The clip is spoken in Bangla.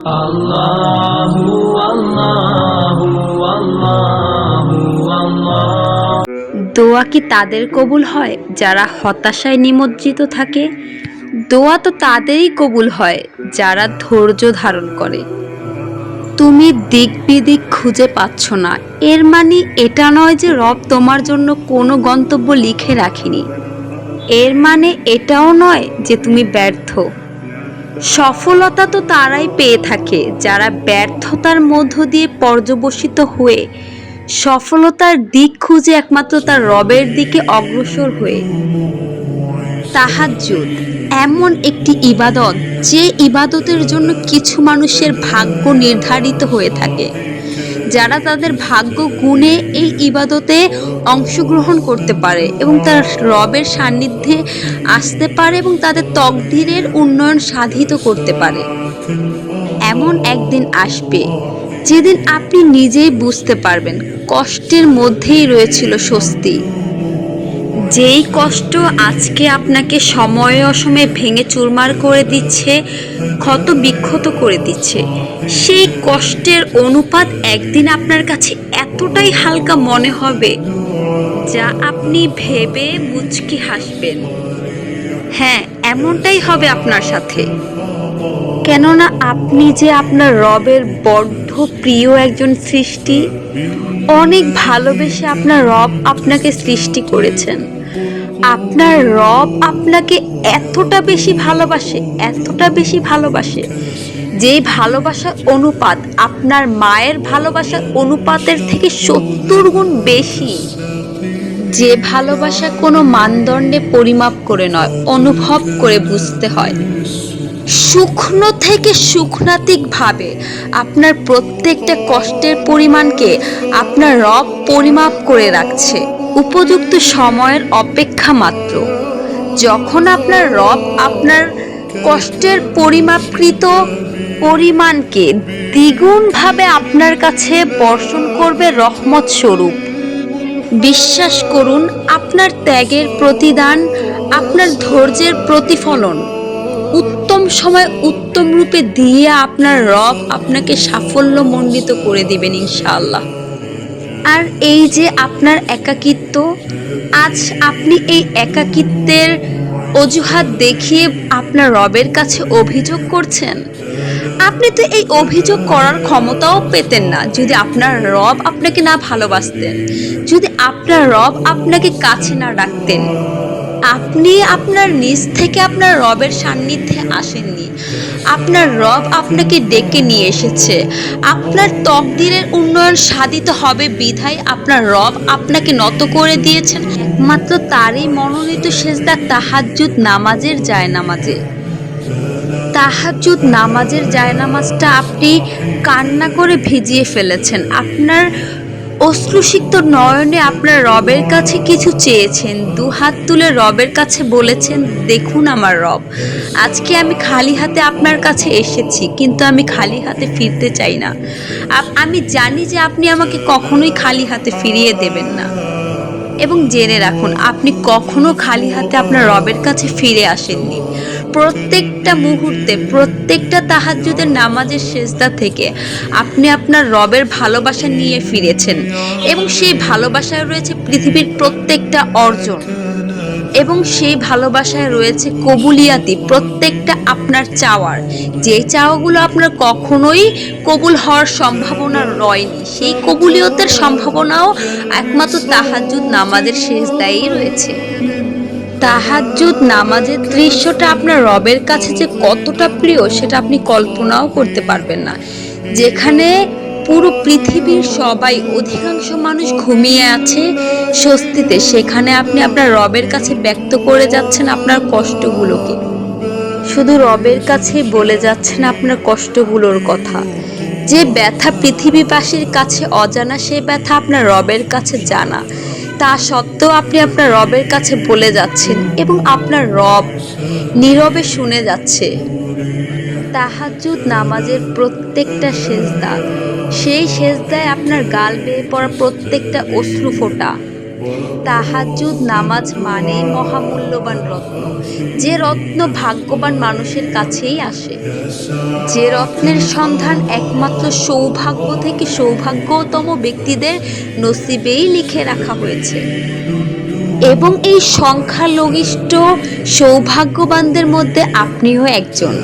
আল্লাহু আল্লাহু আল্লাহু আল্লাহ। দোয়া কি তাদের কবুল হয় যারা হতাশায় নিমজ্জিত থাকে? দোয়া তো তাদেরই কবুল হয় যারা ধৈর্য ধারণ করে। তুমি দিক বিদিক খুঁজে পাচ্ছ না, এর মানে এটা নয় যে রব তোমার জন্য কোনো গন্তব্য লিখে রাখেনি। এর মানে এটাও নয় যে তুমি ব্যর্থ। সফলতা তো তারাই পেয়ে থাকে যারা ব্যর্থতার মধ্য দিয়ে পর্যবসিত হয়ে সফলতার দিক খুঁজে একমাত্র তার রবের দিকে অগ্রসর হয়ে। তাহাজ্জুদ এমন একটি ইবাদত যে ইবাদতের জন্য কিছু মানুষের ভাগ্য নির্ধারিত হয়ে থাকে, যারা তাদের ভাগ্য গুণে এই ইবাদতে অংশগ্রহণ করতে পারে এবং তার রবের সান্নিধ্যে আসতে পারে এবং তাদের তকদিরের উন্নয়ন সাধিত করতে পারে। এমন একদিন আসবে যেদিন আপনি নিজেই বুঝতে পারবেন কষ্টের মধ্যেই রয়েছিল স্বস্তি। যেই কষ্ট আজকে আপনাকে সময়ে অসময়ে ভেঙে চুরমার করে দিচ্ছে, ক্ষত বিক্ষত করে দিচ্ছে, সেই কষ্টের অনুপাত একদিন আপনার কাছে এতটাই হালকা মনে হবে যা আপনি ভেবে মুচকি হাসবেন। হ্যাঁ, এমনটাই হবে আপনার সাথে। কেননা আপনি যে আপনার রবের বড্ড প্রিয় একজন সৃষ্টি। অনেক ভালোবেসে আপনার রব আপনাকে সৃষ্টি করেছেন। আপনার রব আপনাকে এতটা বেশি ভালোবাসে, এতটা বেশি ভালোবাসে, যেই ভালোবাসার অনুপাত আপনার মায়ের ভালোবাসার অনুপাতের থেকে 70 গুণ বেশি। যে ভালোবাসা কোনো মানদণ্ডে পরিমাপ করে নয়, অনুভব করে বুঝতে হয়। শুকনো থেকে শুকনাতিক ভাবে আপনার প্রত্যেকটা কষ্টের পরিমাণকে আপনার রব পরিমাপ করে রাখছে, উপযুক্ত সময়ের অপেক্ষা মাত্র। যখন আপনার রব আপনার কষ্টের পরিমাপকৃত পরিমাণকে দ্বিগুণভাবে আপনার কাছে বর্ষণ করবে রহমত স্বরূপ। বিশ্বাস করুন, আপনার ত্যাগের প্রতিদান, আপনার ধৈর্যের প্রতিফলন উত্তম সময় উত্তম রূপে দিয়ে আপনার রব আপনাকে সাফল্যমণ্ডিত করে দিবেন ইনশাআল্লাহ। আর এই যে আপনার একাকিত্ব, আজ আপনি এই একাকিত্বের অজুহাত দেখিয়ে আপনার রবের কাছে অভিযোগ করছেন। আপনি তো এই অভিযোগ করার ক্ষমতাও পেতেন না যদি আপনার রব আপনাকে না ভালোবাসতেন, যদি আপনার রব আপনাকে কাছে না রাখতেন। আপনি আপনার নিজ থেকে আপনার রবের সান্নিধ্যে আসেননি, আপনার রব আপনাকে ডেকে নিয়ে এসেছে। আপনার তকদিরের উন্নয়ন সাধিত হবে বিধায় আপনার রব আপনাকে নত করে দিয়েছেন একমাত্র তারই মনোনীত সেজদা তাহাজ্জুদ নামাজের জায়নামাজে। তাহাজ্জুদ নামাজের জায়নামাজটা আপনি কান্না করে ভিজিয়ে ফেলেছেন। আপনার অশ্রুসিক্ত নয়নে আপনার রবের কাছে কিছু চেয়েছেন, দুহাত তুলে রবের কাছে বলেছেন, দেখুন আমার রব, আজকে আমি খালি হাতে আপনার কাছে এসেছি, কিন্তু আমি খালি হাতে ফিরতে চাই না। আমি জানি যে আপনি আমাকে কখনোই খালি হাতে ফিরিয়ে দেবেন না। এবং জেনে রাখুন, আপনি কখনো খালি হাতে আপনার রবের কাছে ফিরে আসেননি। প্রত্যেকটা মুহূর্তে, প্রত্যেকটা তাহাজ্জুদের নামাজের সেজদা থেকে আপনি আপনার রবের ভালোবাসা নিয়ে ফিরেছেন এবং সেই ভালোবাসায় রয়েছে পৃথিবীর প্রত্যেকটা অর্জন এবং সেই ভালোবাসায় রয়েছে কবুলিয়াতি প্রত্যেকটা আপনার চাওয়ার। যে চাওয়াগুলো আপনার কখনোই কবুল হওয়ার সম্ভাবনা রয়নি, সেই কবুলিয়তের সম্ভাবনাও একমাত্র তাহাজ্জুদ নামাজের সেজদায়ই রয়েছে। তাহাজ্জুদ নামাজের দৃশ্যটা আপনার রবের কাছে যে কতটা প্রিয় সেটা আপনি কল্পনাও করতে পারবেন না। যেখানে পুরো পৃথিবীর সবাই, অধিকাংশ মানুষ ঘুমিয়ে আছে স্বস্তিতে, সেখানে আপনি আপনার রবের কাছে ব্যক্ত করে যাচ্ছেন আপনার কষ্টগুলোকে। শুধু রবের কাছেই বলে যাচ্ছেন আপনার কষ্টগুলোর কথা। যে ব্যথা পৃথিবীবাসীর কাছে অজানা, সেই ব্যথা আপনার রবের কাছে জানা। তা সত্ত্বেও আপনি আপনার রবের কাছে বলে যাচ্ছেন এবং আপনার রব নীরবে শুনে যাচ্ছে। তাহাজ্জুদ নামাজের প্রত্যেকটা সেজদা, সেই সেজদায় আপনার গাল বেয়ে পড়া প্রত্যেকটা অশ্রু ফোঁটা, তাহাজ্জুদ নামাজ মানেই মহামূল্যবান রত্ন, যে রত্ন ভাগ্যবান মানুষের কাছেই আসে, যে রত্নের সন্ধান একমাত্র সৌভাগ্য থেকে সৌভাগ্যতম ব্যক্তিদের নসিবেই লিখে রাখা হয়েছে। এবং এই সংখ্যালঘিষ্ঠ সৌভাগ্যবানদের মধ্যে আপনিও একজন।